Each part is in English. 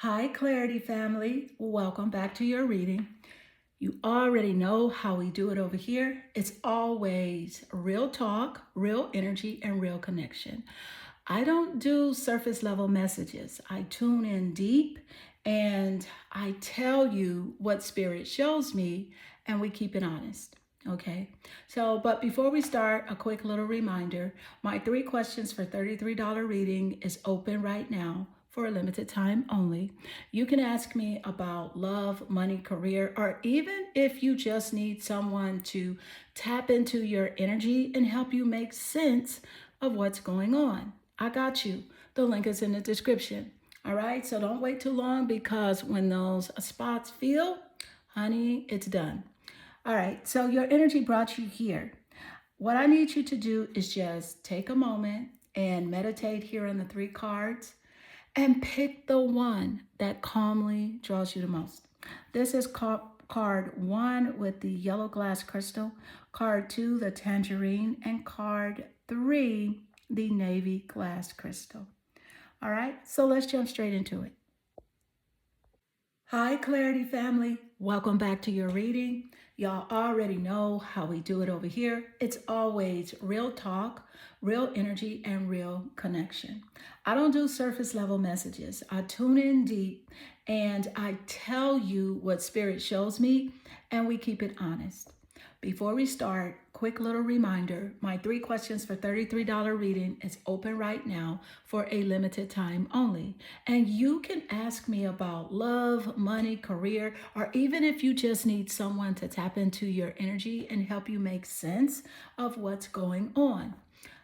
Hi, Clarity family. Welcome back to your reading. You already know how we do it over here. It's always real talk, real energy, and real connection. I don't do surface level messages. I tune in deep and I tell you what spirit shows me, and we keep it honest. Okay. But before we start, a quick little reminder my 3 questions for $33 reading is open right now for a limited time only. You can ask me about love, money, career, or even if you just need someone to tap into your energy and help you make sense of what's going on. I got you. The link is in the description. All right, so don't wait too long because when those spots fill, honey, it's done. All right, so your energy brought you here. What I need you to do is just take a moment and meditate here on the 3 cards and pick the one that calmly draws you the most. This is card 1 with the yellow glass crystal, card 2, the tangerine, and card 3, the navy glass crystal. All right, so let's jump straight into it. Hi, Clarity family. Welcome back to your reading. Y'all already know how we do it over here. It's always real talk, real energy, and real connection. I don't do surface level messages. I tune in deep and I tell you what spirit shows me, and we keep it honest. Before we start, quick little reminder, my 3 questions for $33 reading is open right now for a limited time only. And you can ask me about love, money, career, or even if you just need someone to tap into your energy and help you make sense of what's going on.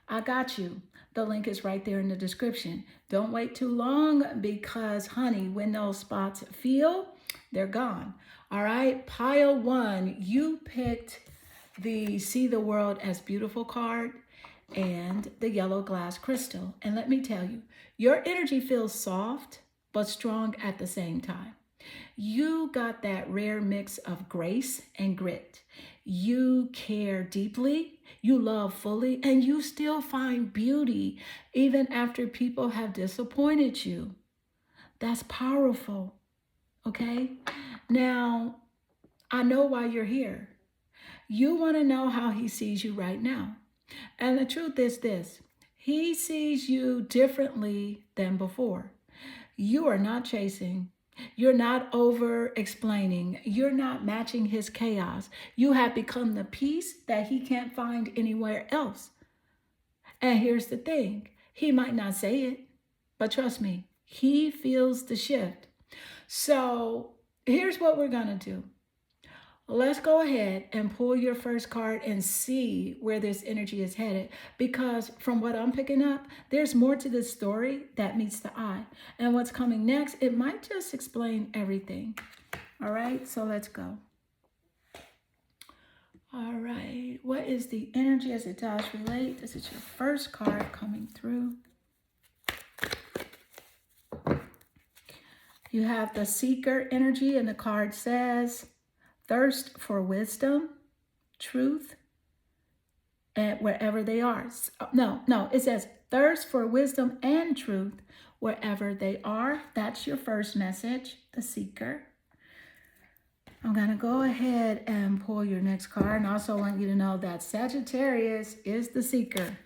I got you. The link is right there in the description. Don't wait too long because, honey, when those spots feel, they're gone. All right, pile 1, you picked the See the World as Beautiful card and the yellow glass crystal. And let me tell you, your energy feels soft but strong at the same time. You got that rare mix of grace and grit. You care deeply, you love fully, and you still find beauty even after people have disappointed you. That's powerful, okay? Now, I know why you're here. You want to know how he sees you right now. And the truth is this, he sees you differently than before. You are not chasing. You're not over explaining. You're not matching his chaos. You have become the peace that he can't find anywhere else. And here's the thing, he might not say it, but trust me, he feels the shift. So here's what we're going to do. Let's go ahead and pull your first card and see where this energy is headed. Because from what I'm picking up, there's more to this story that meets the eye. And what's coming next, it might just explain everything. All right, so let's go. All right, what is the energy as it does relate? This is your first card coming through. You have the Seeker energy, and the card says, thirst for wisdom, truth, and wherever they are. No, it says thirst for wisdom and truth wherever they are. That's your first message, the Seeker. I'm going to go ahead and pull your next card, and also want you to know that Sagittarius is the Seeker.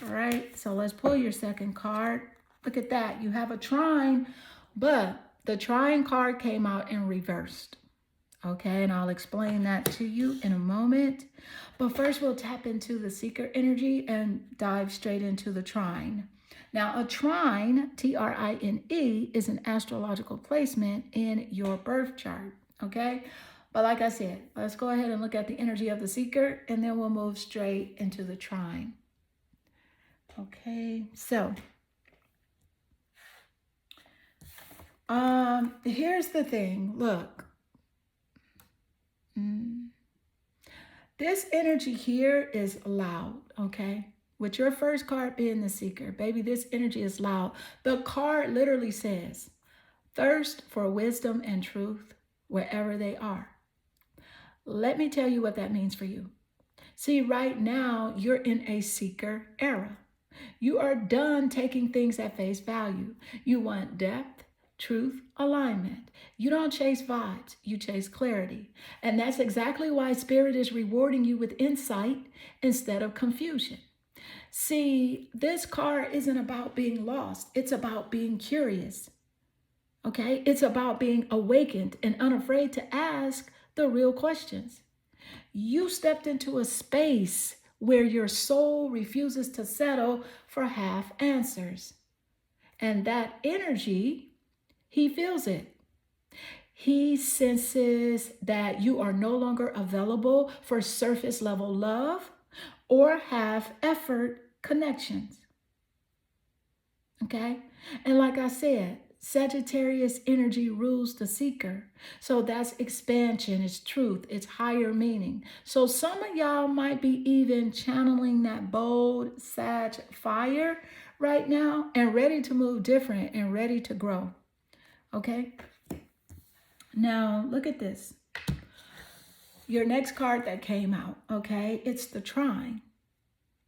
All right, so let's pull your second card. Look at that. You have a trine, but the trine card came out in reversed. Okay, and I'll explain that to you in a moment. But first, we'll tap into the Seeker energy and dive straight into the trine. Now, a trine, T-R-I-N-E, is an astrological placement in your birth chart, okay? But like I said, let's go ahead and look at the energy of the Seeker, and then we'll move straight into the trine. Okay, so here's the thing. Look. This energy here is loud, okay? With your first card being the Seeker, baby, this energy is loud. The card literally says, thirst for wisdom and truth wherever they are. Let me tell you what that means for you. See, right now, you're in a Seeker era. You are done taking things at face value. You want depth, truth, alignment. You don't chase vibes, you chase clarity. And that's exactly why Spirit is rewarding you with insight instead of confusion. See, this card isn't about being lost, it's about being curious. Okay? It's about being awakened and unafraid to ask the real questions. You stepped into a space where your soul refuses to settle for half answers. And that energy, he feels it. He senses that you are no longer available for surface level love or half effort connections. Okay? And like I said, Sagittarius energy rules the seeker. So that's expansion, it's truth, it's higher meaning. So some of y'all might be even channeling that bold Sag fire right now and ready to move different and ready to grow. Okay? Now, look at this. Your next card that came out, okay? It's the trine.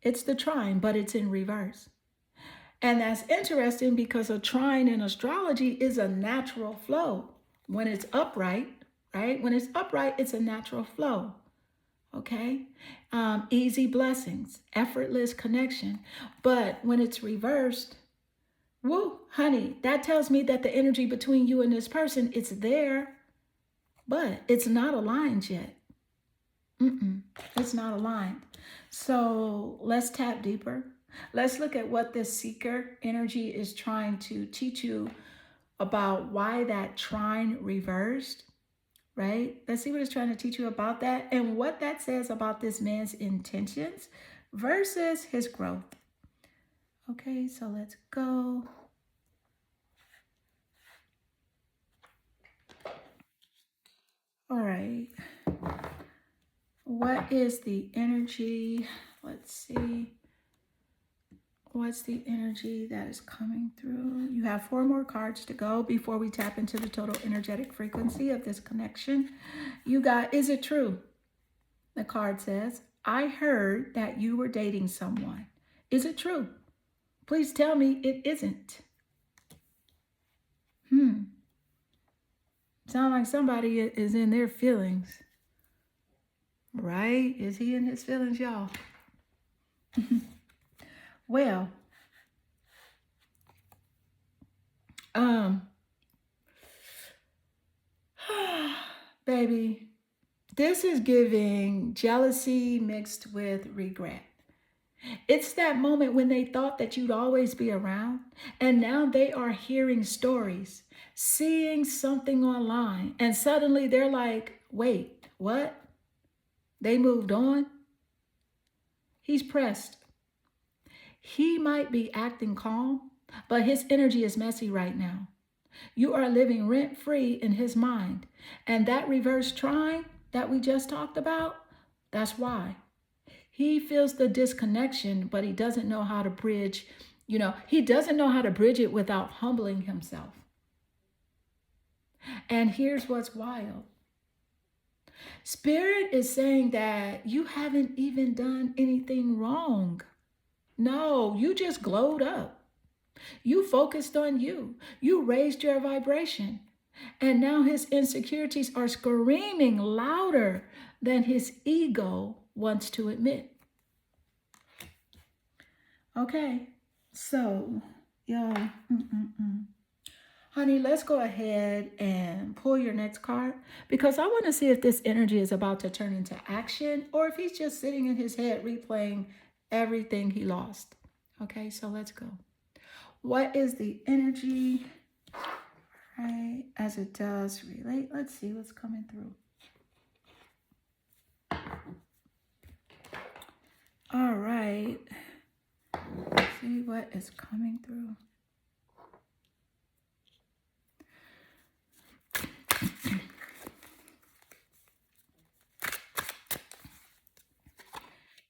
It's the trine, but it's in reverse. And that's interesting because a trine in astrology is a natural flow. When it's upright, right? When it's upright, it's a natural flow. Okay? Easy blessings, effortless connection. But when it's reversed, woo, honey, that tells me that the energy between you and this person, it's there, but it's not aligned yet. It's not aligned. So let's tap deeper. Let's look at what this seeker energy is trying to teach you about why that trine reversed, right? Let's see what it's trying to teach you about that and what that says about this man's intentions versus his growth. Okay, so let's go. All right. What is the energy? Let's see. What's the energy that is coming through? You have 4 more cards to go before we tap into the total energetic frequency of this connection. You got, is it true? The card says, I heard that you were dating someone. Is it true? Please tell me it isn't. Sound like somebody is in their feelings. Right? Is he in his feelings, y'all? Well, baby, this is giving jealousy mixed with regret. It's that moment when they thought that you'd always be around, and now they are hearing stories, seeing something online, and suddenly they're like, wait, what? They moved on? He's pressed. He might be acting calm, but his energy is messy right now. You are living rent-free in his mind. And that reverse trine that we just talked about, that's why. He feels the disconnection, but he doesn't know how to bridge, he doesn't know how to bridge it without humbling himself. And here's what's wild. Spirit is saying that you haven't even done anything wrong. No, you just glowed up. You focused on you. You raised your vibration. And now his insecurities are screaming louder than his ego wants to admit. Okay, so, y'all, honey, let's go ahead and pull your next card because I want to see if this energy is about to turn into action or if he's just sitting in his head replaying everything he lost. Okay, so let's go. What is the energy, right, as it does relate? Let's see what's coming through. All right. Let's see what is coming through.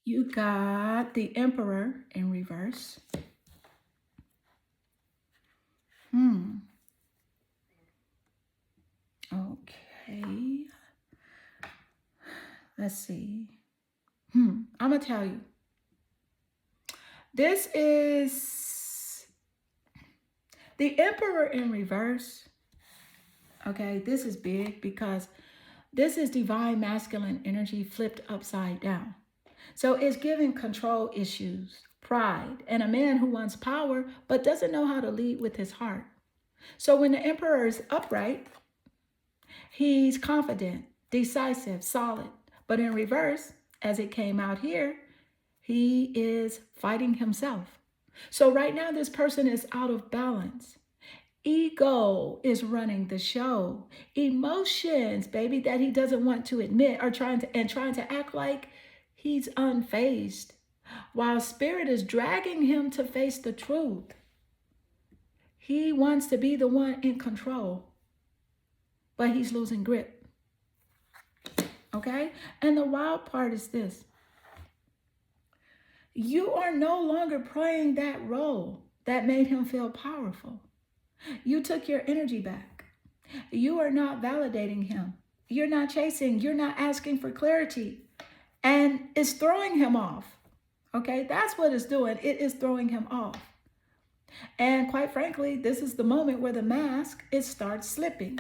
You got the Emperor in reverse. Okay. Let's see. I'm going to tell you. This is the Emperor in reverse Okay, this is big because this is divine masculine energy flipped upside down. So it's giving control issues, pride, and a man who wants power but doesn't know how to lead with his heart. So when the emperor is upright, he's confident, decisive, solid. But in reverse, as it came out here, he is fighting himself. So right now, this person is out of balance. Ego is running the show. Emotions, baby, that he doesn't want to admit, are trying to act like he's unfazed, while spirit is dragging him to face the truth. He wants to be the one in control, but he's losing grip. Okay? And the wild part is this. You are no longer playing that role that made him feel powerful. You took your energy back. You are not validating him. You're not chasing. You're not asking for clarity. And it's throwing him off. Okay? That's what it's doing. It is throwing him off. And quite frankly, this is the moment where the mask, it starts slipping.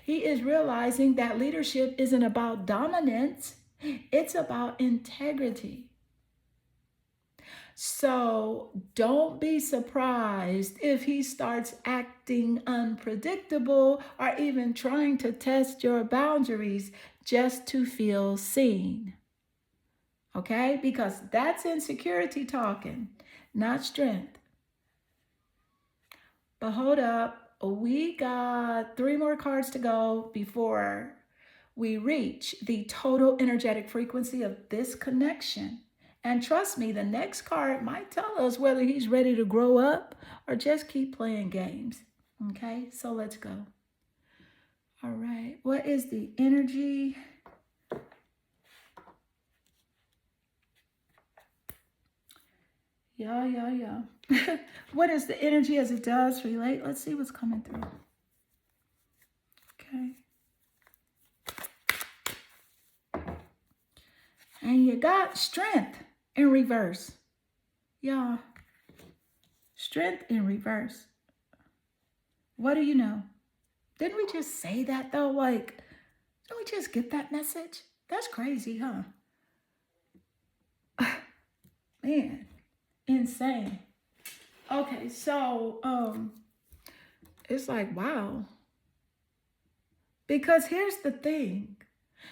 He is realizing that leadership isn't about dominance. It's about integrity. So don't be surprised if he starts acting unpredictable or even trying to test your boundaries just to feel seen. Okay? Because that's insecurity talking, not strength. But hold up, we got 3 more cards to go before we reach the total energetic frequency of this connection. And trust me, the next card might tell us whether he's ready to grow up or just keep playing games. Okay, so let's go. All right, what is the energy? Yeah. What is the energy as it does relate? Let's see what's coming through. Okay. And you got strength in reverse. Yeah. Strength in reverse. What do you know? Didn't we just say that though? Like, didn't we just get that message? That's crazy, huh? Man, insane. Okay, so it's like, wow. Because here's the thing.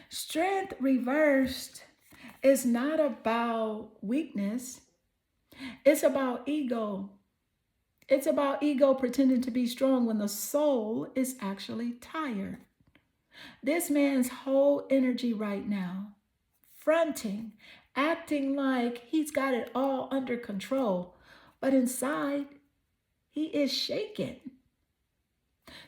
Strength reversed is not about weakness. It's about ego. It's about ego pretending to be strong when the soul is actually tired. This man's whole energy right now, fronting, acting like he's got it all under control, but inside, he is shaken.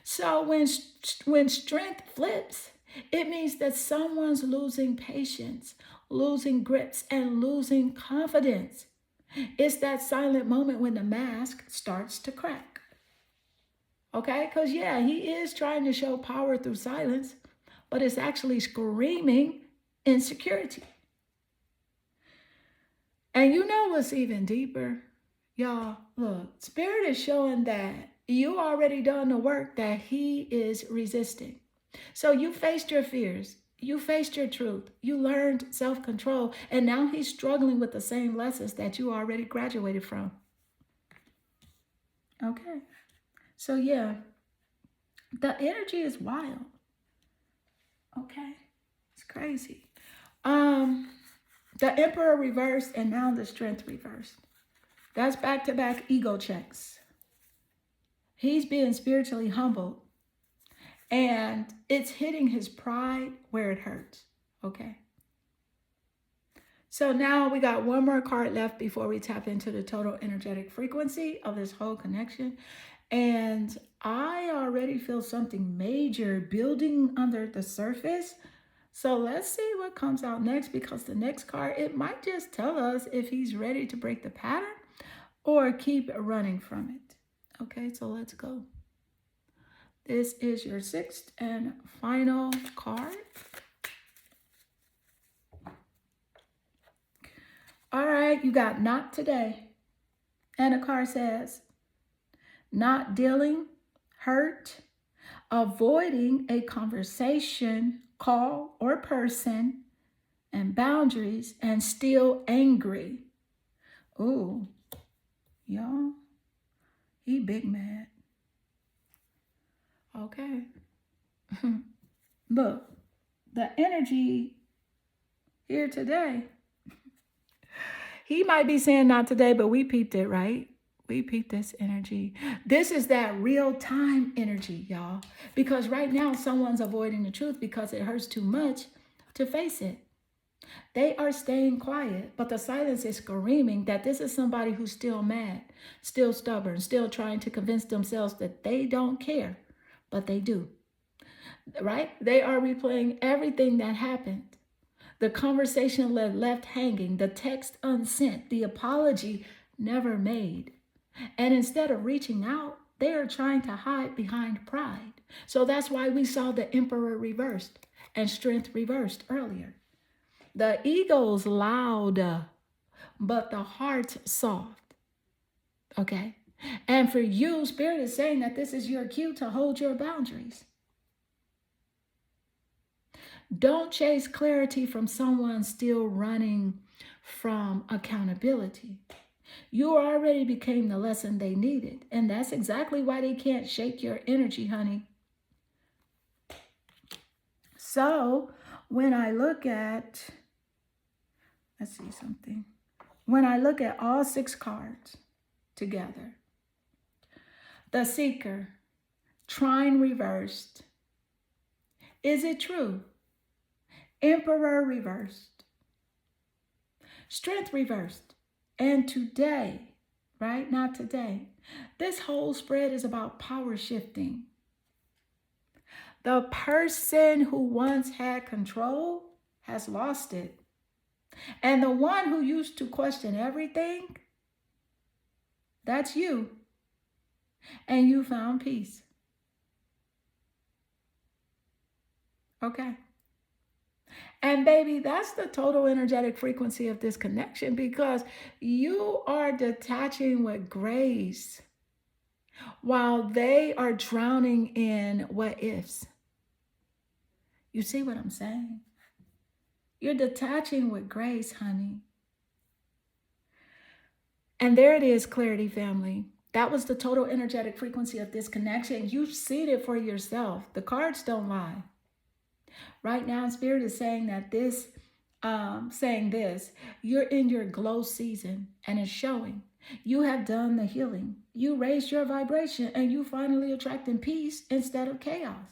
So when strength flips, it means that someone's losing patience, losing grips, and losing confidence. It's that silent moment when the mask starts to crack. Okay? Because, yeah, he is trying to show power through silence, but it's actually screaming insecurity. And you know what's even deeper? Y'all, look, Spirit is showing that you already done the work that he is resisting. So you faced your fears. You faced your truth. You learned self-control. And now he's struggling with the same lessons that you already graduated from. Okay. So yeah, the energy is wild. Okay. It's crazy. The Emperor reversed and now the Strength reversed. That's back-to-back ego checks. He's being spiritually humbled. And it's hitting his pride where it hurts. Okay. So now we got 1 more card left before we tap into the total energetic frequency of this whole connection. And I already feel something major building under the surface. So let's see what comes out next, because the next card, it might just tell us if he's ready to break the pattern or keep running from it. Okay, so let's go. This is your 6th and final card. All right, you got not today. And the card says, not dealing, hurt, avoiding a conversation, call, or person, and boundaries, and still angry. Ooh, y'all, he big mad. Okay. Look, the energy here today, he might be saying not today, but we peeped it, right? We peeped this energy. This is that real time energy, y'all. Because right now, someone's avoiding the truth because it hurts too much to face it. They are staying quiet, but the silence is screaming that this is somebody who's still mad, still stubborn, still trying to convince themselves that they don't care, but they do, right? They are replaying everything that happened. The conversation left hanging, the text unsent, the apology never made. And instead of reaching out, they are trying to hide behind pride. So that's why we saw the emperor reversed and strength reversed earlier. The ego's loud, but the heart's soft. Okay? And for you, Spirit is saying that this is your cue to hold your boundaries. Don't chase clarity from someone still running from accountability. You already became the lesson they needed. And that's exactly why they can't shake your energy, honey. So when I look at, let's see something. When I look at all 6 cards together, the Seeker, Trine reversed. Is it true? Emperor reversed. Strength reversed. And today, right? Not today. This whole spread is about power shifting. The person who once had control has lost it. And the one who used to question everything, that's you. And you found peace. Okay. And baby, that's the total energetic frequency of this connection, because you are detaching with grace while they are drowning in what ifs. You see what I'm saying? You're detaching with grace, honey. And there it is, Clarity family. That was the total energetic frequency of this connection. You've seen it for yourself. The cards don't lie. Right now, Spirit is saying that you're in your glow season, and it's showing. You have done the healing. You raised your vibration, and you finally attracting peace instead of chaos.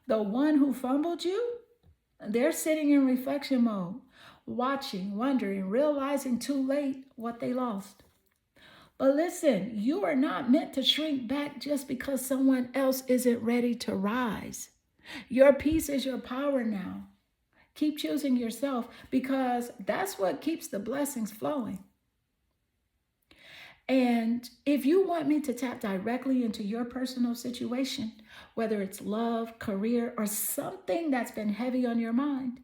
The one who fumbled you, they're sitting in reflection mode, watching, wondering, realizing too late what they lost. But listen, you are not meant to shrink back just because someone else isn't ready to rise. Your peace is your power now. Keep choosing yourself, because that's what keeps the blessings flowing. And if you want me to tap directly into your personal situation, whether it's love, career, or something that's been heavy on your mind,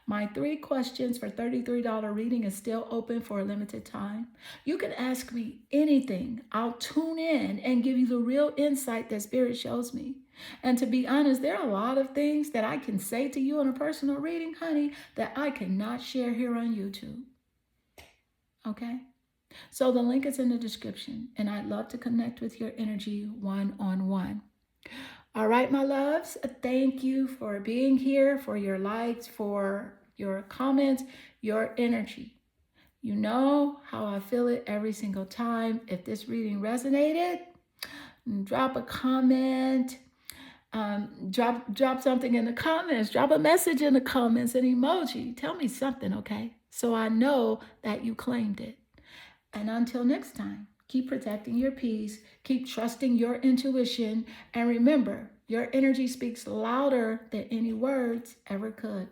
my 3 questions for $33 reading is still open for a limited time. You can ask me anything. I'll tune in and give you the real insight that Spirit shows me. And to be honest, there are a lot of things that I can say to you in a personal reading, honey, that I cannot share here on YouTube. Okay? So the link is in the description, and I'd love to connect with your energy one-on-one. All right, my loves, thank you for being here, for your likes, for your comments, your energy. You know how I feel it every single time. If this reading resonated, drop a comment, drop something in the comments, drop a message in the comments, an emoji. Tell me something, okay? So I know that you claimed it. And until next time, keep protecting your peace, keep trusting your intuition, and remember, your energy speaks louder than any words ever could.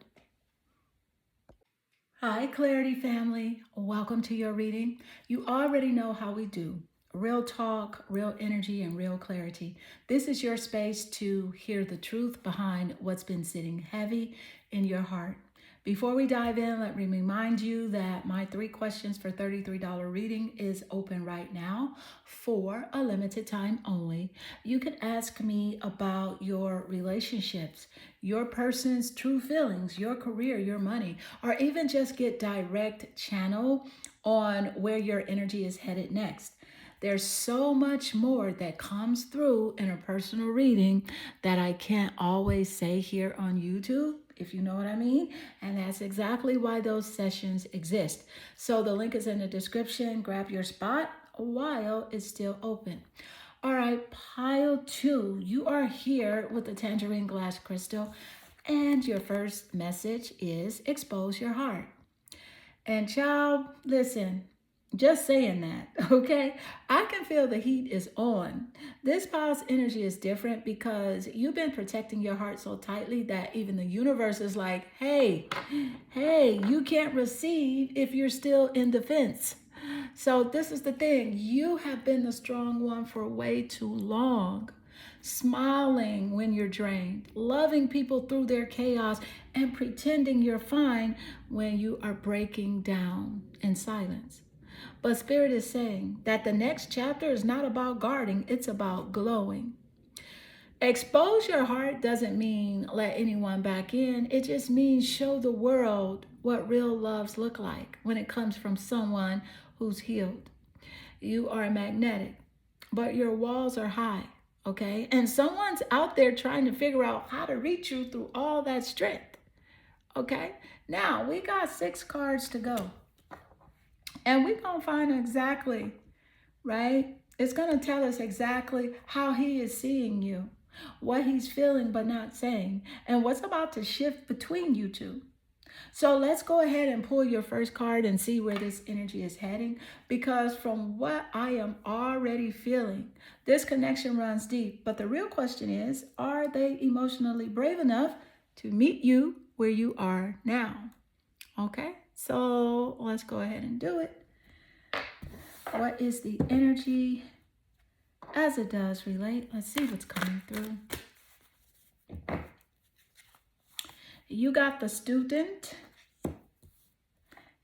Hi, Clarity family. Welcome to your reading. You already know how we do. Real talk, real energy, and real clarity. This is your space to hear the truth behind what's been sitting heavy in your heart. Before we dive in, let me remind you that my 3 questions for $33 reading is open right now for a limited time only. You can ask me about your relationships, your person's true feelings, your career, your money, or even just get direct channel on where your energy is headed next. There's so much more that comes through in a personal reading that I can't always say here on YouTube, if you know what I mean. And that's exactly why those sessions exist. So the link is in the description. Grab your spot while it's still open. All right, pile 2. You are here with the tangerine glass crystal. And your first message is expose your heart. And child, listen, just saying that, okay? I can feel the heat is on. This pile's energy is different because you've been protecting your heart so tightly that even the universe is like, hey, you can't receive if you're still in defense. So this is the thing. You have been the strong one for way too long. Smiling when you're drained, loving people through their chaos, and pretending you're fine when you are breaking down in silence. But Spirit is saying that the next chapter is not about guarding, it's about glowing. Expose your heart doesn't mean let anyone back in. It just means show the world what real loves look like when it comes from someone who's healed. You are magnetic, but your walls are high, okay? And someone's out there trying to figure out how to reach you through all that strength, okay? Now, we got 6 cards to go. And we're going to find exactly, right? It's going to tell us exactly how he is seeing you, what he's feeling but not saying, and what's about to shift between you two. So let's go ahead and pull your first card and see where this energy is heading. Because from what I am already feeling, this connection runs deep. But the real question is, are they emotionally brave enough to meet you where you are now? Okay, so let's go ahead and do it. What is the energy as it does relate? Let's see what's coming through. You got the student,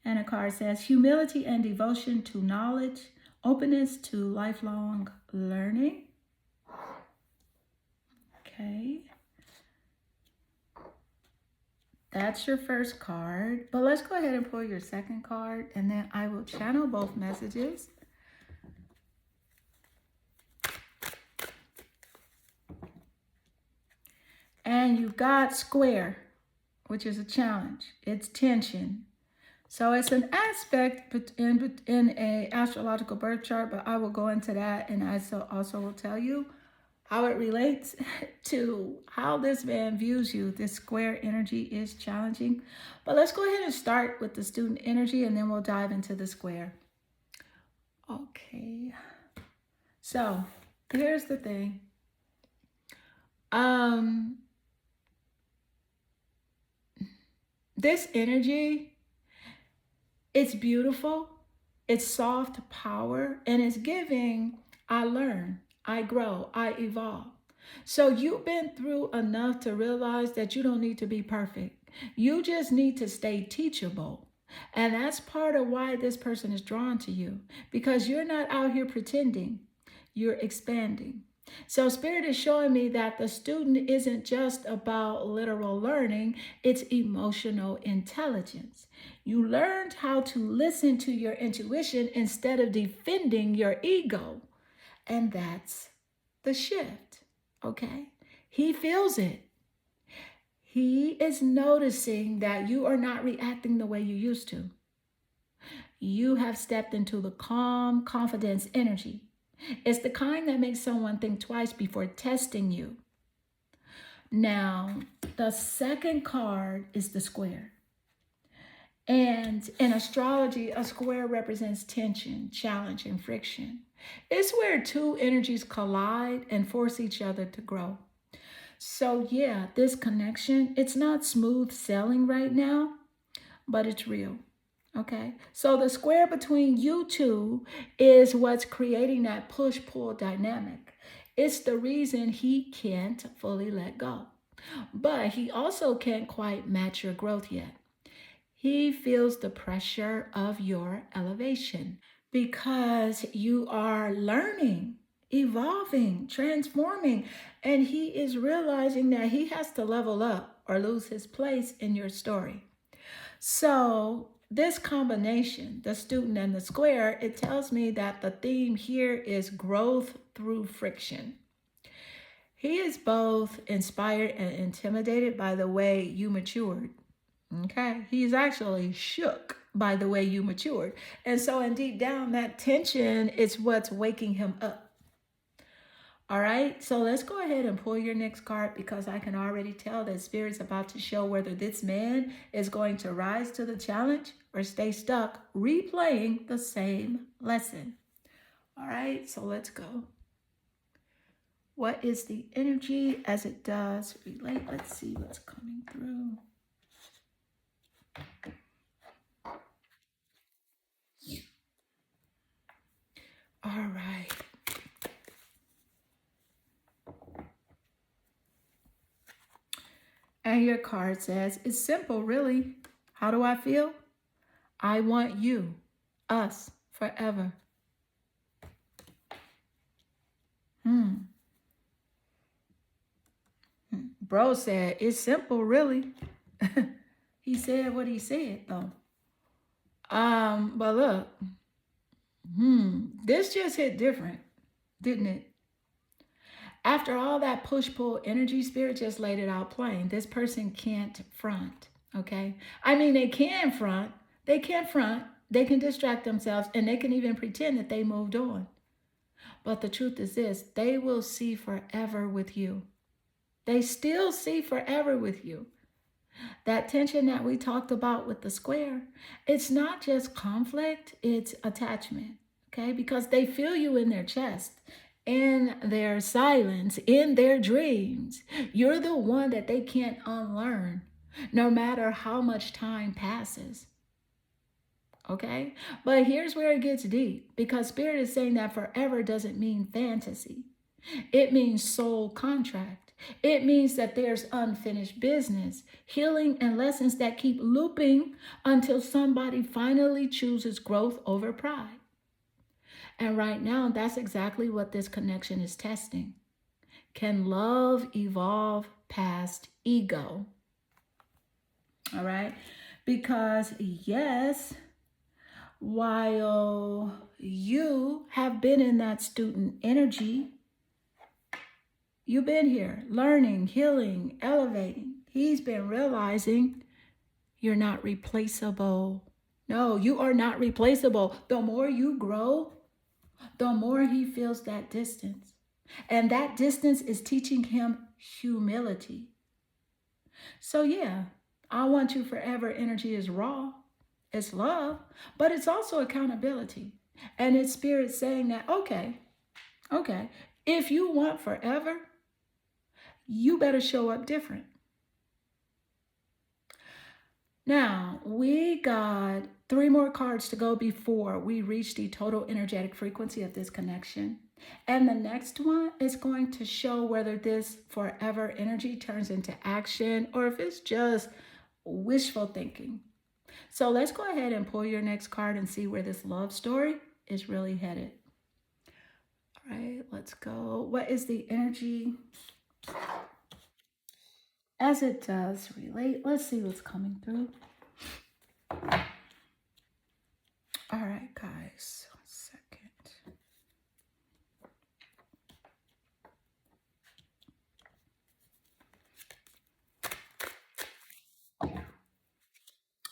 and a card says humility and devotion to knowledge, openness to lifelong learning. Okay. That's your first card, but let's go ahead and pull your second card, and then I will channel both messages. And you got square, which is a challenge. It's tension. So it's an aspect in a astrological birth chart, but I will go into that, and I also will tell you how it relates to how this man views you. This square energy is challenging. But let's go ahead and start with the student energy, and then we'll dive into the square. Okay. So here's the thing. This energy, it's beautiful, it's soft power, and it's giving, I learn, I grow, I evolve. So you've been through enough to realize that you don't need to be perfect. You just need to stay teachable. And that's part of why this person is drawn to you, because you're not out here pretending, you're expanding. So Spirit is showing me that the student isn't just about literal learning, it's emotional intelligence. You learned how to listen to your intuition instead of defending your ego. And that's the shift, okay? He feels it. He is noticing that you are not reacting the way you used to. You have stepped into the calm, confidence energy. It's the kind that makes someone think twice before testing you. Now, the second card is the square. And in astrology, a square represents tension, challenge, and friction. It's where two energies collide and force each other to grow. So yeah, this connection, it's not smooth sailing right now, but it's real. Okay, so the square between you two is what's creating that push-pull dynamic. It's the reason he can't fully let go. But he also can't quite match your growth yet. He feels the pressure of your elevation because you are learning, evolving, transforming, and he is realizing that he has to level up or lose his place in your story. So, this combination, the student and the square, it tells me that the theme here is growth through friction. He is both inspired and intimidated by the way you matured. Okay. He's actually shook by the way you matured. And so, and deep down, that tension is what's waking him up. All right. So let's go ahead and pull your next card because I can already tell that Spirit's about to show whether this man is going to rise to the challenge or stay stuck replaying the same lesson. All right. So let's go. What is the energy as it does relate? Let's see what's coming through. All right. And your card says, it's simple, really. How do I feel? I want you, us, forever. Bro said, it's simple, really. He said what he said, though. But look, this just hit different, didn't it? After all that push-pull energy, Spirit just laid it out plain. This person can't front, okay? I mean, they can front. They can front. They can distract themselves, and they can even pretend that they moved on. But the truth is this, they will see forever with you. They still see forever with you. That tension that we talked about with the square, it's not just conflict, it's attachment, okay? Because they feel you in their chest, in their silence, in their dreams. You're the one that they can't unlearn, no matter how much time passes. Okay? But here's where it gets deep, because Spirit is saying that forever doesn't mean fantasy. It means soul contract. It means that there's unfinished business, healing, and lessons that keep looping until somebody finally chooses growth over pride. And right now, that's exactly what this connection is testing. Can love evolve past ego? All right? Because yes, while you have been in that student energy, you've been here learning, healing, elevating. He's been realizing you're not replaceable. No, you are not replaceable. The more you grow, the more he feels that distance. And that distance is teaching him humility. So yeah, I want you forever energy is raw. It's love, but it's also accountability. And it's Spirit saying that, okay, if you want forever, you better show up different. Now, we got 3 more cards to go before we reach the total energetic frequency of this connection. And the next one is going to show whether this forever energy turns into action or if it's just wishful thinking. So let's go ahead and pull your next card and see where this love story is really headed. All right, let's go. What is the energy as it does relate? Let's see what's coming through. All right, guys, 1 second.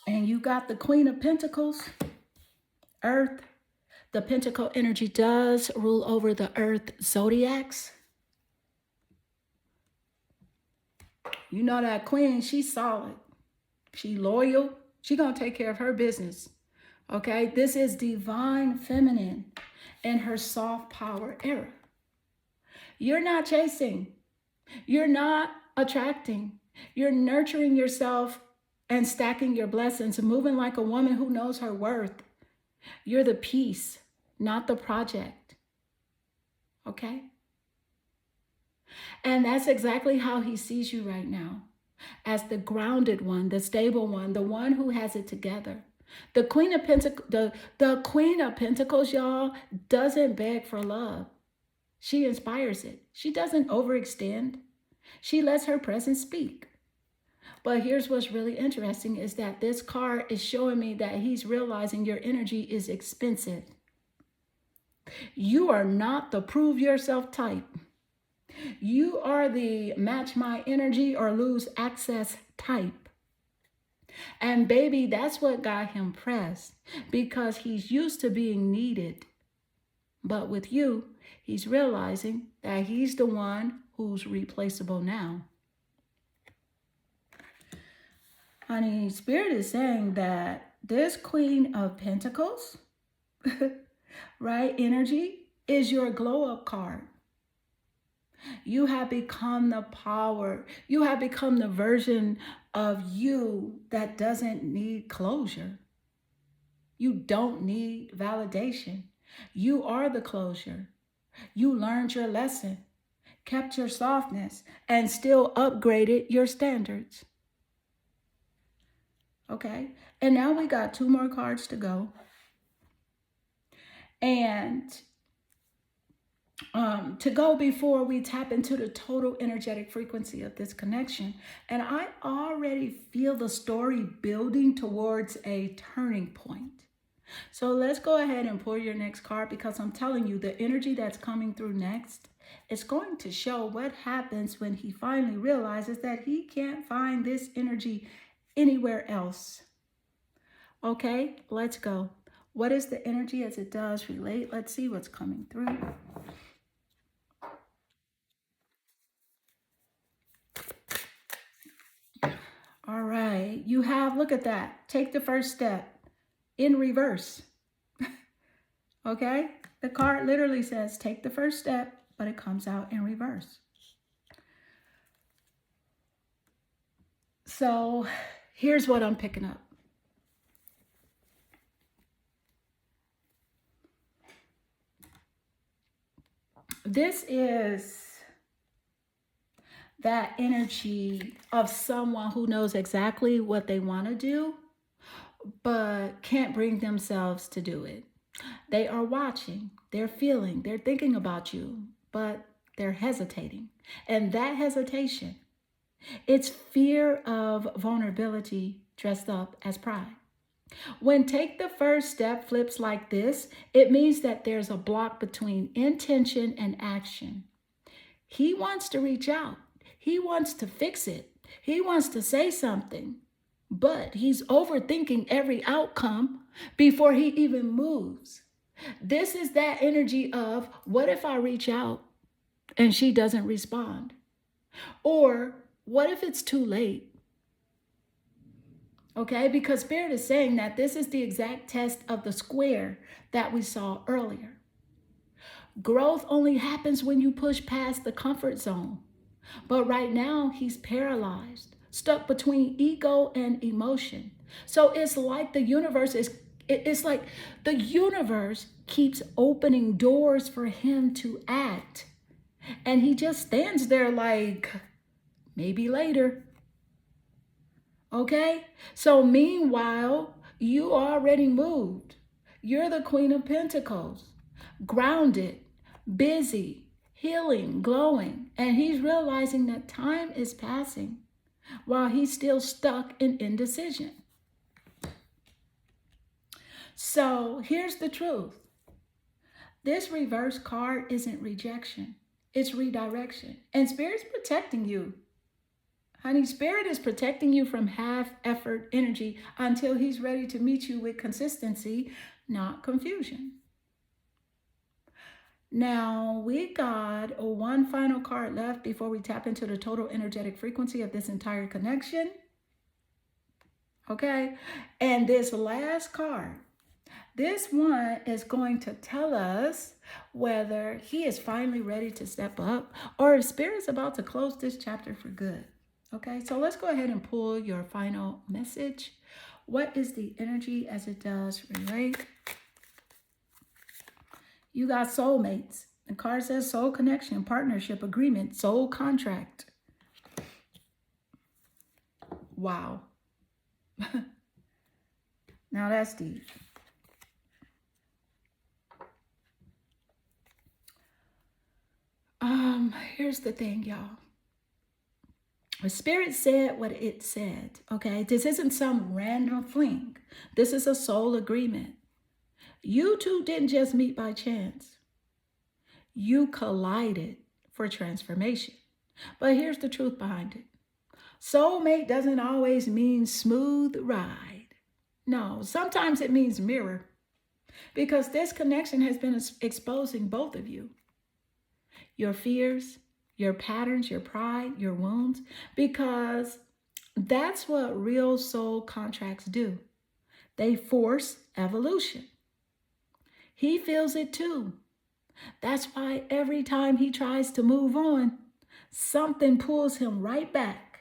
And you got the Queen of Pentacles, Earth. The Pentacle energy does rule over the Earth zodiacs. You know that Queen, she's solid. She loyal. She gonna take care of her business. Okay, this is divine feminine in her soft power era. You're not chasing. You're not attracting. You're nurturing yourself and stacking your blessings and moving like a woman who knows her worth. You're the piece, not the project. Okay? And that's exactly how he sees you right now. as the grounded one, the stable one, the one who has it together. The Queen of Pentacles, the Queen of Pentacles, y'all, doesn't beg for love. She inspires it. She doesn't overextend. She lets her presence speak. But here's what's really interesting is that this card is showing me that he's realizing your energy is expensive. You are not the prove yourself type. You are the match my energy or lose access type. And baby, that's what got him pressed because he's used to being needed. But with you, he's realizing that he's the one who's replaceable now. Honey, Spirit is saying that this Queen of Pentacles, right, energy is your glow up card. You have become the power. You have become the version of you that doesn't need closure. You don't need validation. You are the closure. You learned your lesson, kept your softness, and still upgraded your standards. Okay, and now we got 2 more cards to go. And to go before we tap into the total energetic frequency of this connection. And I already feel the story building towards a turning point. So let's go ahead and pull your next card because I'm telling you the energy that's coming through next is going to show what happens when he finally realizes that he can't find this energy anywhere else. Okay, let's go. What is the energy as it does relate? Let's see what's coming through. All right, you have, look at that. Take the first step in reverse. Okay, the card literally says take the first step, but it comes out in reverse. So here's what I'm picking up. This is that energy of someone who knows exactly what they want to do, but can't bring themselves to do it. They are watching, they're feeling, they're thinking about you, but they're hesitating. And that hesitation, it's fear of vulnerability dressed up as pride. When take the first step flips like this, it means that there's a block between intention and action. He wants to reach out. He wants to fix it. He wants to say something, but he's overthinking every outcome before he even moves. This is that energy of, what if I reach out and she doesn't respond? Or what if it's too late? Okay, because Spirit is saying that this is the exact test of the square that we saw earlier. Growth only happens when you push past the comfort zone. But right now, he's paralyzed, stuck between ego and emotion. So it's like the universe keeps opening doors for him to act. And he just stands there like, maybe later. Okay? So meanwhile, you already moved. You're the Queen of Pentacles, grounded, busy, healing, glowing. And he's realizing that time is passing while he's still stuck in indecision. So here's the truth. This reverse card isn't rejection. It's redirection. And Spirit's protecting you. Honey, Spirit is protecting you from half-effort energy until he's ready to meet you with consistency, not confusion. Now, we got one final card left before we tap into the total energetic frequency of this entire connection. Okay? And this last card, this one is going to tell us whether he is finally ready to step up or if Spirit's about to close this chapter for good. Okay, so let's go ahead and pull your final message. What is the energy as it does relate? You got soulmates. The card says soul connection, partnership, agreement, soul contract. Wow. Now that's deep. Here's the thing, y'all. The Spirit said what it said, okay? This isn't some random fling. This is a soul agreement. You two didn't just meet by chance. You collided for transformation. But here's the truth behind it. Soulmate doesn't always mean smooth ride. No, sometimes it means mirror. Because this connection has been exposing both of you. Your fears, your patterns, your pride, your wounds, because that's what real soul contracts do. They force evolution. He feels it too. That's why every time he tries to move on, something pulls him right back.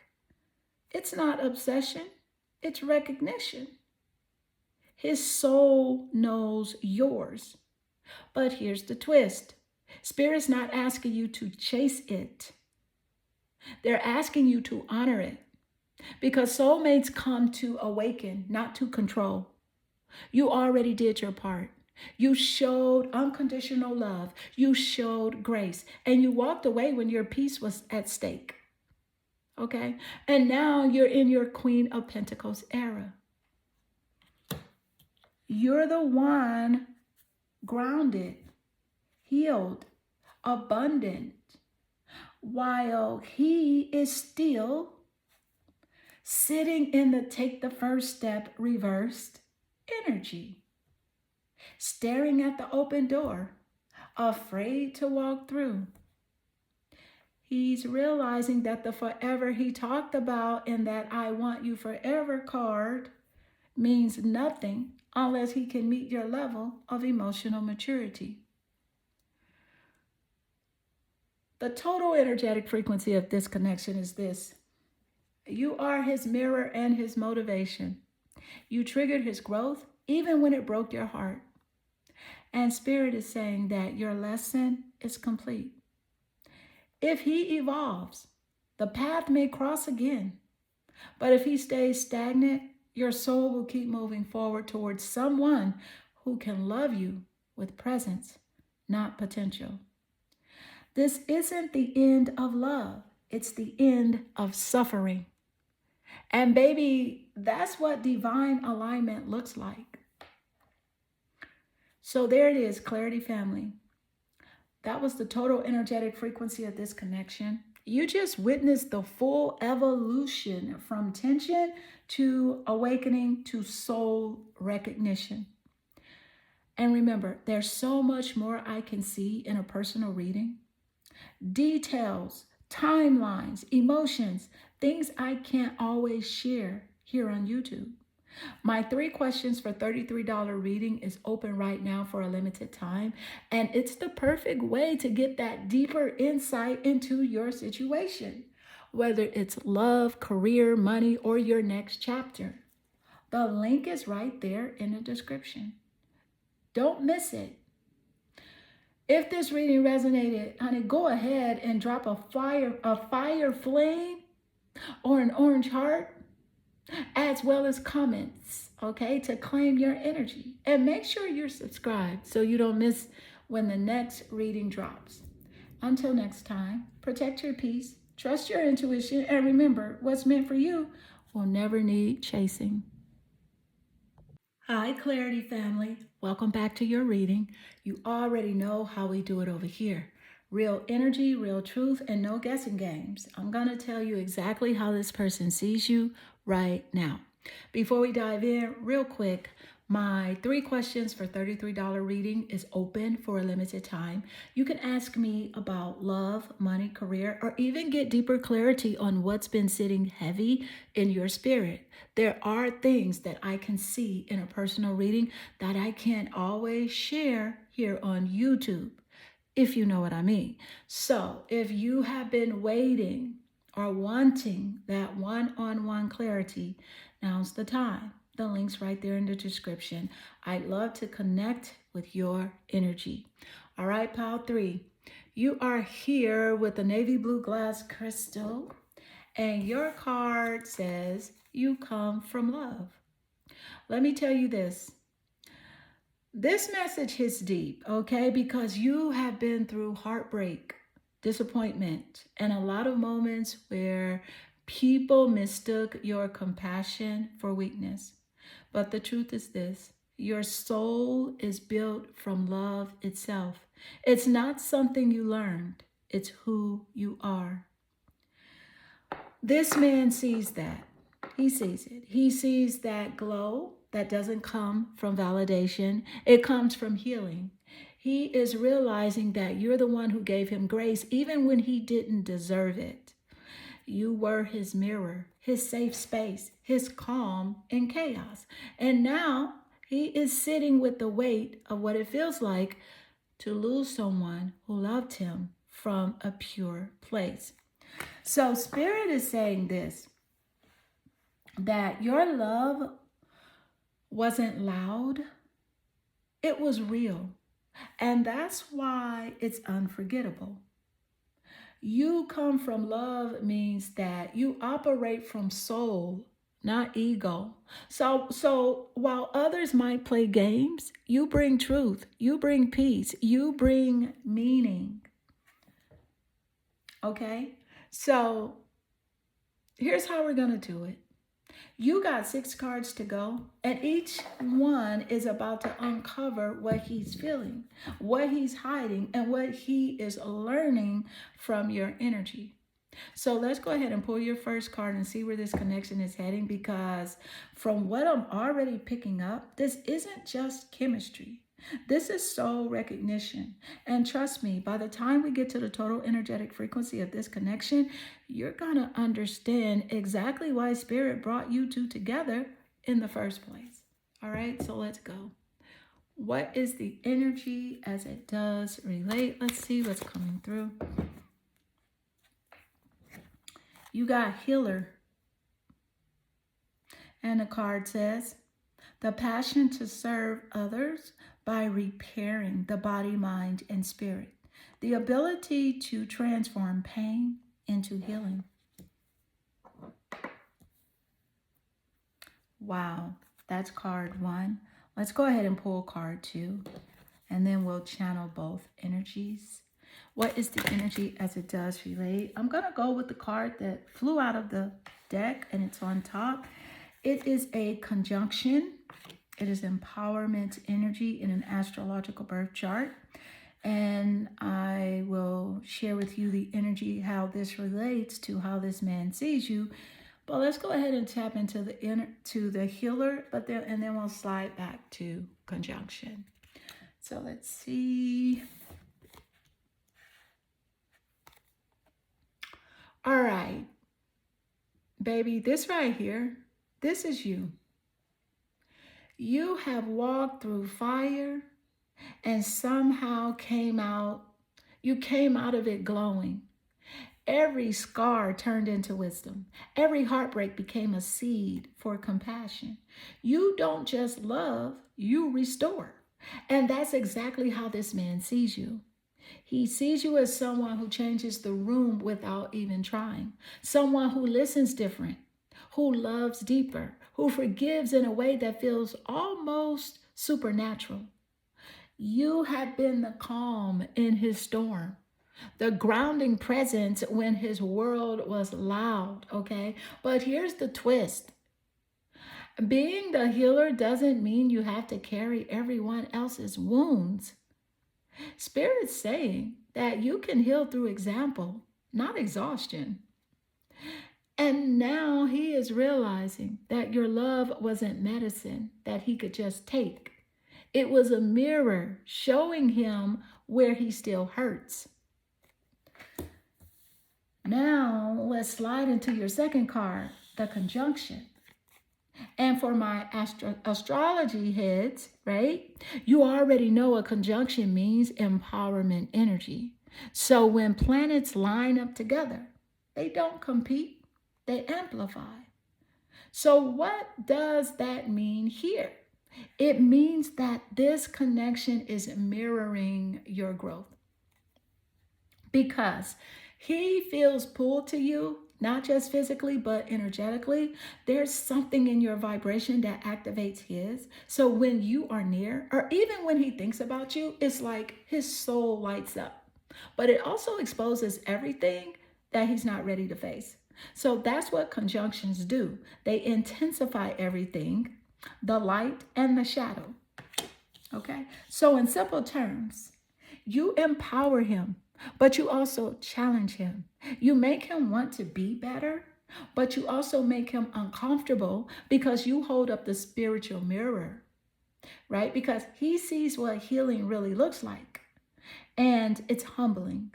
It's not obsession, it's recognition. His soul knows yours. But here's the twist. Spirit's not asking you to chase it. They're asking you to honor it. Because soulmates come to awaken, not to control. You already did your part. You showed unconditional love. You showed grace. And you walked away when your peace was at stake. Okay? And now you're in your Queen of Pentacles era. You're the one grounded, healed, abundant, while he is still sitting in the take the first step reversed energy, staring at the open door, afraid to walk through. He's realizing that the forever he talked about in that I want you forever card means nothing unless he can meet your level of emotional maturity. The total energetic frequency of this connection is this. You are his mirror and his motivation. You triggered his growth even when it broke your heart. And Spirit is saying that your lesson is complete. If he evolves, the path may cross again. But if he stays stagnant, your soul will keep moving forward towards someone who can love you with presence, not potential. This isn't the end of love. It's the end of suffering. And baby, that's what divine alignment looks like. So there it is, Clarity family. That was the total energetic frequency of this connection. You just witnessed the full evolution from tension to awakening to soul recognition. And remember, there's so much more I can see in a personal reading. Details, timelines, emotions, things I can't always share here on YouTube. My 3 questions for $33 reading is open right now for a limited time, and it's the perfect way to get that deeper insight into your situation, whether it's love, career, money, or your next chapter. The link is right there in the description. Don't miss it. If this reading resonated, honey, go ahead and drop a fire flame or an orange heart, as well as comments, okay, to claim your energy. And make sure you're subscribed so you don't miss when the next reading drops. Until next time, protect your peace, trust your intuition, and remember, what's meant for you will never need chasing. Hi, Clarity family. Welcome back to your reading. You already know how we do it over here. Real energy, real truth, and no guessing games. I'm going to tell you exactly how this person sees you right now. Before we dive in, real quick, my 3 questions for $33 reading is open for a limited time. You can ask me about love, money, career, or even get deeper clarity on what's been sitting heavy in your spirit. There are things that I can see in a personal reading that I can't always share here on YouTube, if you know what I mean. So if you have been waiting or wanting that one-on-one clarity, now's the time. The link's right there in the description. I'd love to connect with your energy. All right, pile 3. You are here with a navy blue glass crystal, And your card says you come from love. Let me tell you this. This message hits deep, okay? Because you have been through heartbreak, disappointment, and a lot of moments where people mistook your compassion for weakness. But the truth is this: your soul is built from love itself. It's not something you learned, it's who you are. This man sees that. He sees it. He sees that glow that doesn't come from validation, it comes from healing. He is realizing that you're the one who gave him grace even when he didn't deserve it. You were his mirror, his safe space, his calm in chaos. And now he is sitting with the weight of what it feels like to lose someone who loved him from a pure place. So, Spirit is saying this, that your love wasn't loud, it was real. And that's why it's unforgettable. You come from love means that you operate from soul, not ego. So while others might play games, you bring truth, you bring peace, you bring meaning. Okay? So here's how we're going to do it. You got 6 cards to go, and each one is about to uncover what he's feeling, what he's hiding, and what he is learning from your energy. So let's go ahead and pull your first card and see where this connection is heading, because from what I'm already picking up, this isn't just chemistry. This is soul recognition. And trust me, by the time we get to the total energetic frequency of this connection, you're going to understand exactly why Spirit brought you two together in the first place. All right, so let's go. What is the energy as it does relate? Let's see what's coming through. You got healer. And the card says, the passion to serve others by repairing the body, mind, and spirit. The ability to transform pain into healing. Wow, that's card 1. Let's go ahead and pull card 2, and then we'll channel both energies. What is the energy as it does relate? I'm going to go with the card that flew out of the deck, and it's on top. It is a conjunction. It is empowerment energy in an astrological birth chart. And I will share with you the energy, how this relates to how this man sees you. But let's go ahead and tap into the healer, and then we'll slide back to conjunction. So let's see. All right, baby, this right here, this is you. You have walked through fire and somehow you came out of it glowing. Every scar turned into wisdom. Every heartbreak became a seed for compassion. You don't just love, you restore. And that's exactly how this man sees you. He sees you as someone who changes the room without even trying. Someone who listens different, who loves deeper, who forgives in a way that feels almost supernatural. You have been the calm in his storm, the grounding presence when his world was loud, okay? But here's the twist. Being the healer doesn't mean you have to carry everyone else's wounds. Spirit's saying that you can heal through example, not exhaustion. And now he is realizing that your love wasn't medicine that he could just take. It was a mirror showing him where he still hurts. Now let's slide into your second card, the conjunction. And for my astrology heads, right, you already know a conjunction means empowerment energy. So when planets line up together, they don't compete, they amplify. So what does that mean here? It means that this connection is mirroring your growth. Because he feels pulled to you, not just physically, but energetically. There's something in your vibration that activates his. So when you are near, or even when he thinks about you, it's like his soul lights up. But it also exposes everything that he's not ready to face. So that's what conjunctions do. They intensify everything, the light and the shadow. Okay? So, in simple terms, you empower him, but you also challenge him. You make him want to be better, but you also make him uncomfortable because you hold up the spiritual mirror, right? Because he sees what healing really looks like, and it's humbling.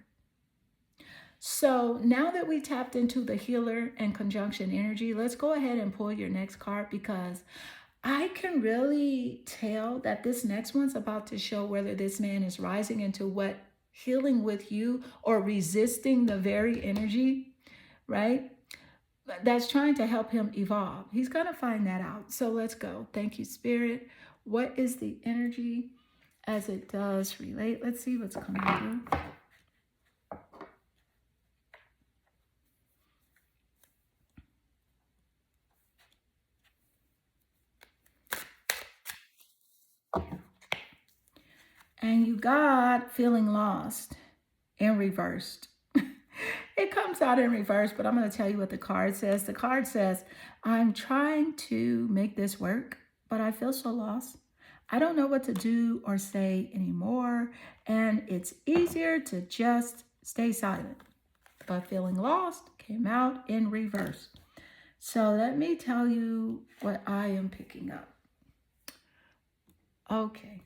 So now that we tapped into the healer and conjunction energy, let's go ahead and pull your next card, because I can really tell that this next one's about to show whether this man is rising into what healing with you or resisting the very energy, right? That's trying to help him evolve. He's going to find that out. So let's go. Thank you, Spirit. What is the energy as it does relate? Let's see what's coming through. And you got feeling lost and reversed. It comes out in reverse, but I'm going to tell you what the card says. The card says, I'm trying to make this work, but I feel so lost. I don't know what to do or say anymore, and it's easier to just stay silent. But feeling lost came out in reverse. So let me tell you what I am picking up. Okay.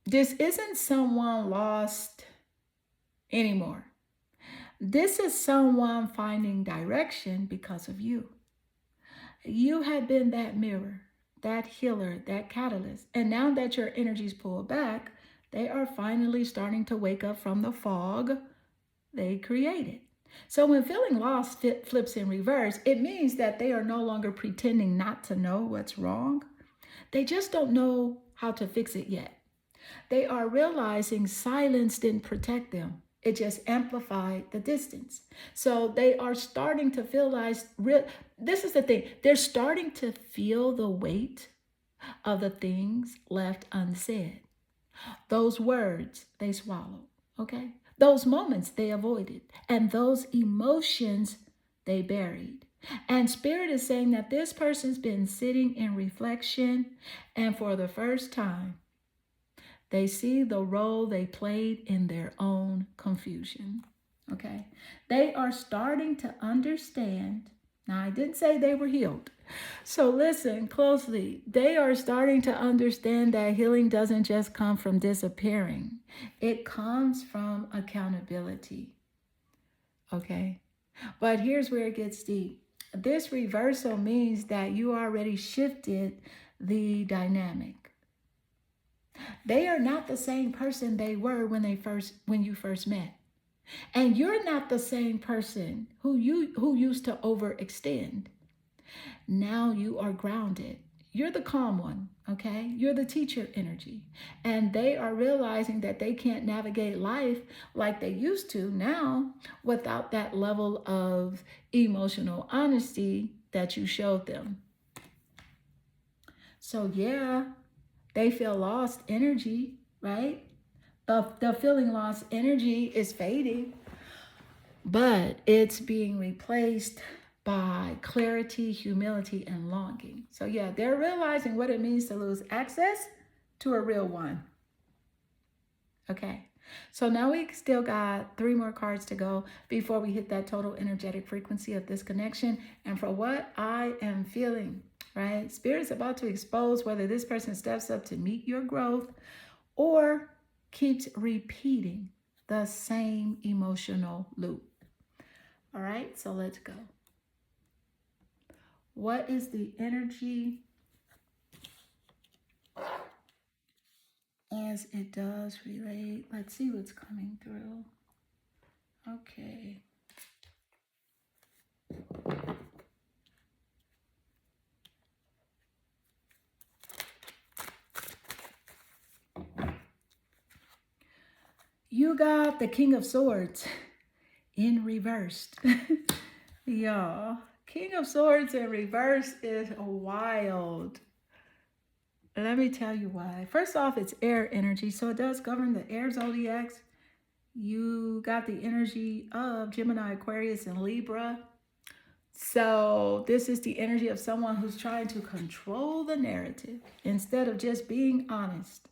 This isn't someone lost anymore. This is someone finding direction because of you. You have been that mirror, that healer, that catalyst. And now that your energy's pulled back, they are finally starting to wake up from the fog they created. So when feeling lost flips in reverse, it means that they are no longer pretending not to know what's wrong. They just don't know how to fix it yet. They are realizing silence didn't protect them. It just amplified the distance. So they are starting to realize, this is the thing, they're starting to feel the weight of the things left unsaid. Those words they swallowed, okay? Those moments they avoided, and those emotions they buried. And Spirit is saying that this person's been sitting in reflection, and for the first time, they see the role they played in their own confusion. Okay? They are starting to understand. Now, I didn't say they were healed. So listen closely. They are starting to understand that healing doesn't just come from disappearing. It comes from accountability. Okay? But here's where it gets deep. This reversal means that you already shifted the dynamic. They are not the same person they were when you first met. And you're not the same person who used to overextend. Now you are grounded. You're the calm one, okay? You're the teacher energy. And they are realizing that they can't navigate life like they used to now without that level of emotional honesty that you showed them. So yeah, they feel lost energy, right? The feeling lost energy is fading, but it's being replaced by clarity, humility, and longing. So yeah, they're realizing what it means to lose access to a real one. Okay, so now we still got 3 more cards to go before we hit that total energetic frequency of this connection. And for what I am feeling, right? Spirit's about to expose whether this person steps up to meet your growth or keeps repeating the same emotional loop. All right, so let's go. What is the energy as it does relate? Let's see what's coming through. Okay. You got the King of Swords in reversed. Y'all, King of Swords in reverse is wild. Let me tell you why. First off, it's air energy, so it does govern the air zodiacs. You got the energy of Gemini, Aquarius, and Libra. So this is the energy of someone who's trying to control the narrative instead of just being honest.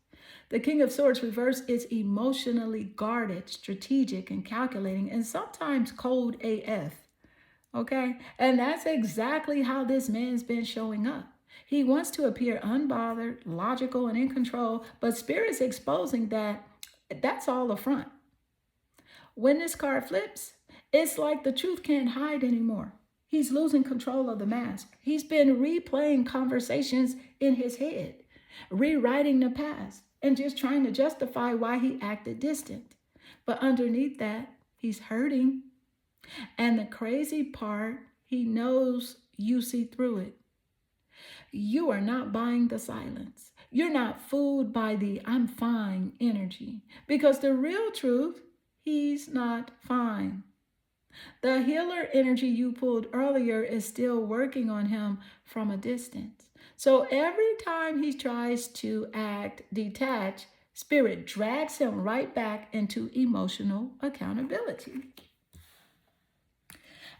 The King of Swords reverse is emotionally guarded, strategic, and calculating, and sometimes cold AF. Okay? And that's exactly how this man's been showing up. He wants to appear unbothered, logical, and in control, but Spirit's exposing that that's all a front. When this card flips, it's like the truth can't hide anymore. He's losing control of the mask. He's been replaying conversations in his head, rewriting the past, and just trying to justify why he acted distant. But underneath that, he's hurting. And the crazy part, he knows you see through it. You are not buying the silence. You're not fooled by the I'm fine energy. Because the real truth, he's not fine. The healer energy you pulled earlier is still working on him from a distance. So every time he tries to act detached, Spirit drags him right back into emotional accountability.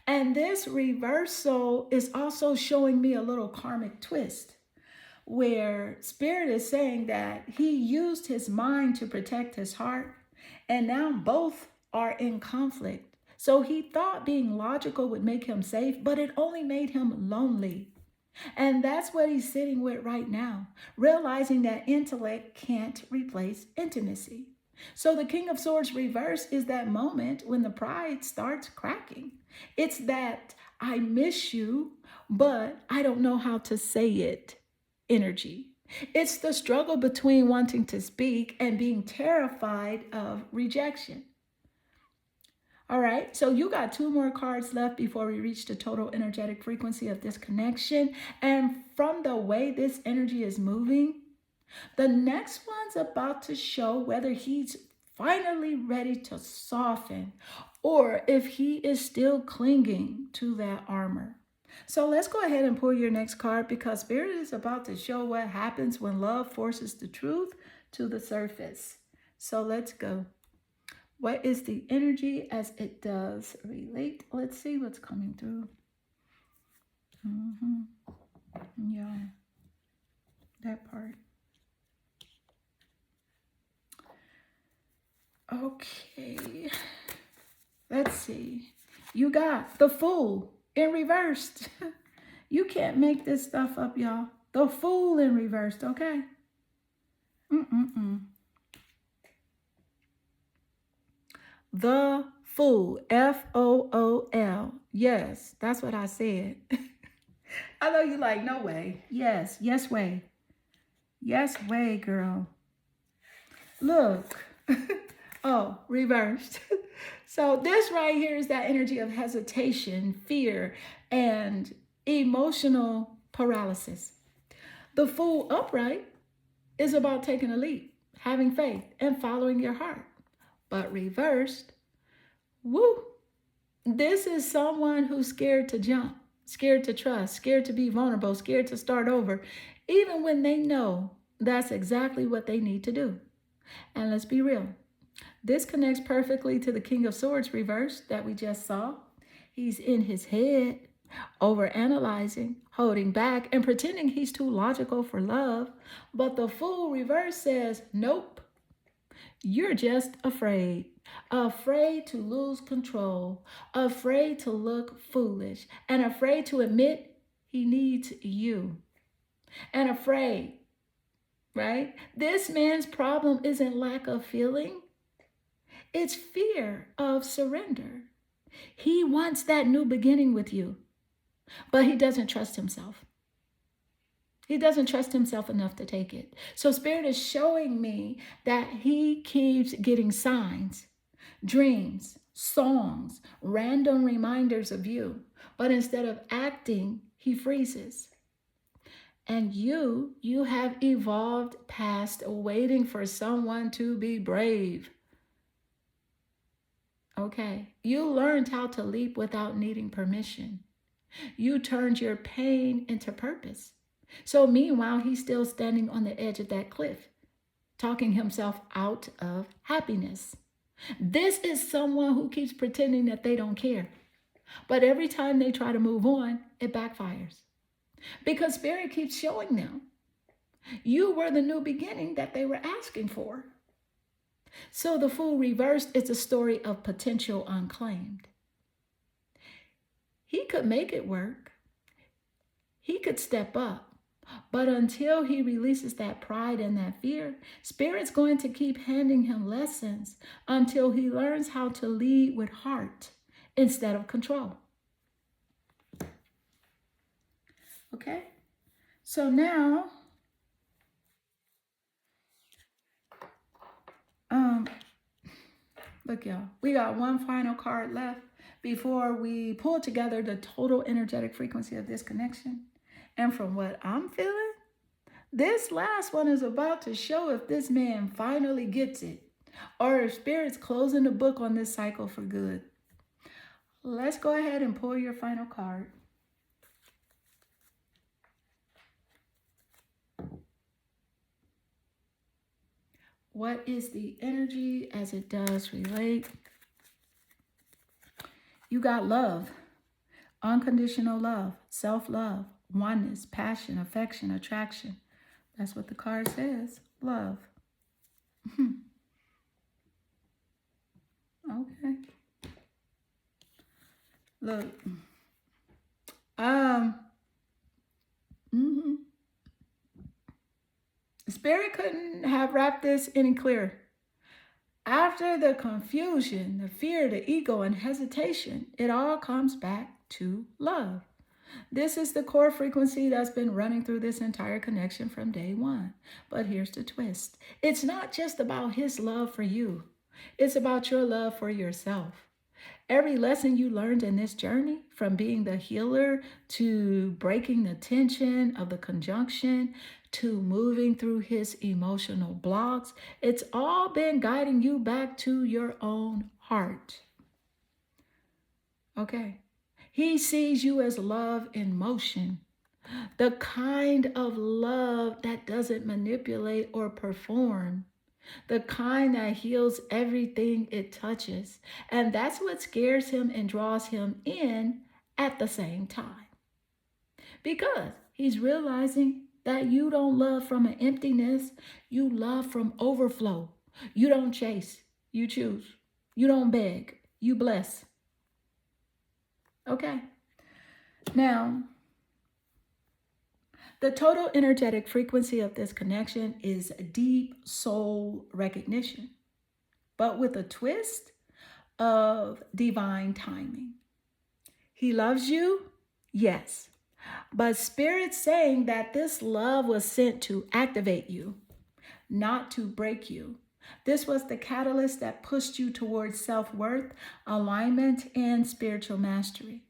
And this reversal is also showing me a little karmic twist where Spirit is saying that he used his mind to protect his heart, and now both are in conflict. So he thought being logical would make him safe, but it only made him lonely. And that's what he's sitting with right now, realizing that intellect can't replace intimacy. So the King of Swords reverse is that moment when the pride starts cracking. It's that I miss you, but I don't know how to say it energy. It's the struggle between wanting to speak and being terrified of rejection. All right, so you got 2 more cards left before we reach the total energetic frequency of this connection. And from the way this energy is moving, the next one's about to show whether he's finally ready to soften or if he is still clinging to that armor. So let's go ahead and pull your next card because Spirit is about to show what happens when love forces the truth to the surface. So let's go. What is the energy as it does relate? Let's see what's coming through. Yeah, that part. Okay, let's see. You got the Fool in reversed. You can't make this stuff up, y'all. The Fool in reversed, okay? The Fool, Fool. Yes, that's what I said. I know you like, no way. Yes, yes way. Yes way, girl. Look. Oh, reversed. So this right here is that energy of hesitation, fear, and emotional paralysis. The Fool upright is about taking a leap, having faith, and following your heart. But reversed, woo, this is someone who's scared to jump, scared to trust, scared to be vulnerable, scared to start over, even when they know that's exactly what they need to do. And let's be real. This connects perfectly to the King of Swords reverse that we just saw. He's in his head, overanalyzing, holding back, and pretending he's too logical for love. But the Fool reverse says, nope, you're just afraid. Afraid to lose control, afraid to look foolish, and afraid to admit he needs you. And afraid, right? This man's problem isn't lack of feeling. It's fear of surrender. He wants that new beginning with you, but he doesn't trust himself. He doesn't trust himself enough to take it. So Spirit is showing me that he keeps getting signs, dreams, songs, random reminders of you. But instead of acting, he freezes. And you have evolved past waiting for someone to be brave. Okay. You learned how to leap without needing permission. You turned your pain into purpose. So meanwhile, he's still standing on the edge of that cliff, talking himself out of happiness. This is someone who keeps pretending that they don't care. But every time they try to move on, it backfires. Because Spirit keeps showing them you were the new beginning that they were asking for. So the Fool reversed is a story of potential unclaimed. He could make it work. He could step up. But until he releases that pride and that fear, Spirit's going to keep handing him lessons until he learns how to lead with heart instead of control. Okay? So now, look, y'all, we got one final card left before we pull together the total energetic frequency of this connection. And from what I'm feeling, this last one is about to show if this man finally gets it or if Spirit's closing the book on this cycle for good. Let's go ahead and pull your final card. What is the energy as it does relate? You got love, unconditional love, self-love, oneness, passion, affection, attraction. That's what the card says, love. Okay. Look. Spirit couldn't have wrapped this any clearer. After the confusion, the fear, the ego, and hesitation, it all comes back to love. This is the core frequency that's been running through this entire connection from day one. But here's the twist. It's not just about his love for you. It's about your love for yourself. Every lesson you learned in this journey, from being the healer to breaking the tension of the conjunction to moving through his emotional blocks, it's all been guiding you back to your own heart. Okay. He sees you as love in motion, the kind of love that doesn't manipulate or perform, the kind that heals everything it touches. And that's what scares him and draws him in at the same time. Because he's realizing that you don't love from an emptiness, you love from overflow. You don't chase, you choose. You don't beg, you bless. Okay. Now, the total energetic frequency of this connection is deep soul recognition, but with a twist of divine timing. He loves you, yes, but Spirit's saying that this love was sent to activate you, not to break you. This was the catalyst that pushed you towards self-worth, alignment, and spiritual mastery.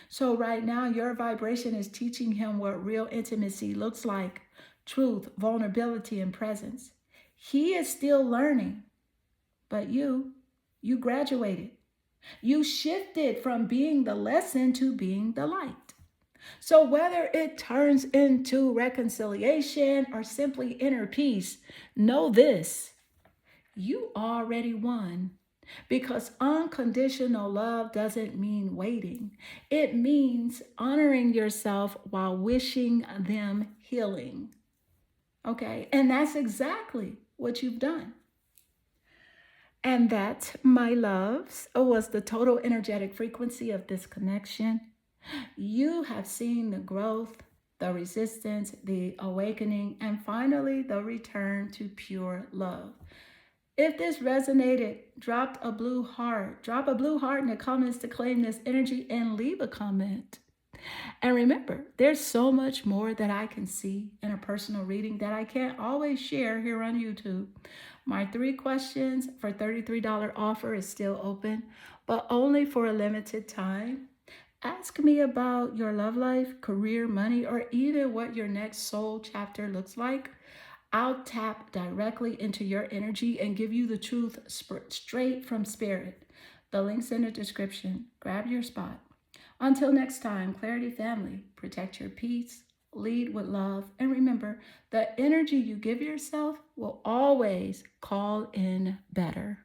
So right now, your vibration is teaching him what real intimacy looks like: truth, vulnerability, and presence. He is still learning, but you graduated. You shifted from being the lesson to being the light. So whether it turns into reconciliation or simply inner peace, know this: you already won. Because unconditional love doesn't mean waiting. It means honoring yourself while wishing them healing. Okay, and that's exactly what you've done. And that, my loves, was the total energetic frequency of this connection. You have seen the growth, the resistance, the awakening, and finally the return to pure love. If this resonated, drop a blue heart in the comments to claim this energy and leave a comment. And remember, there's so much more that I can see in a personal reading that I can't always share here on YouTube. My 3 questions for $33 offer is still open, but only for a limited time. Ask me about your love life, career, money, or even what your next soul chapter looks like. I'll tap directly into your energy and give you the truth straight from Spirit. The link's in the description. Grab your spot. Until next time, Clarity Family, protect your peace, lead with love, and remember, the energy you give yourself will always call in better.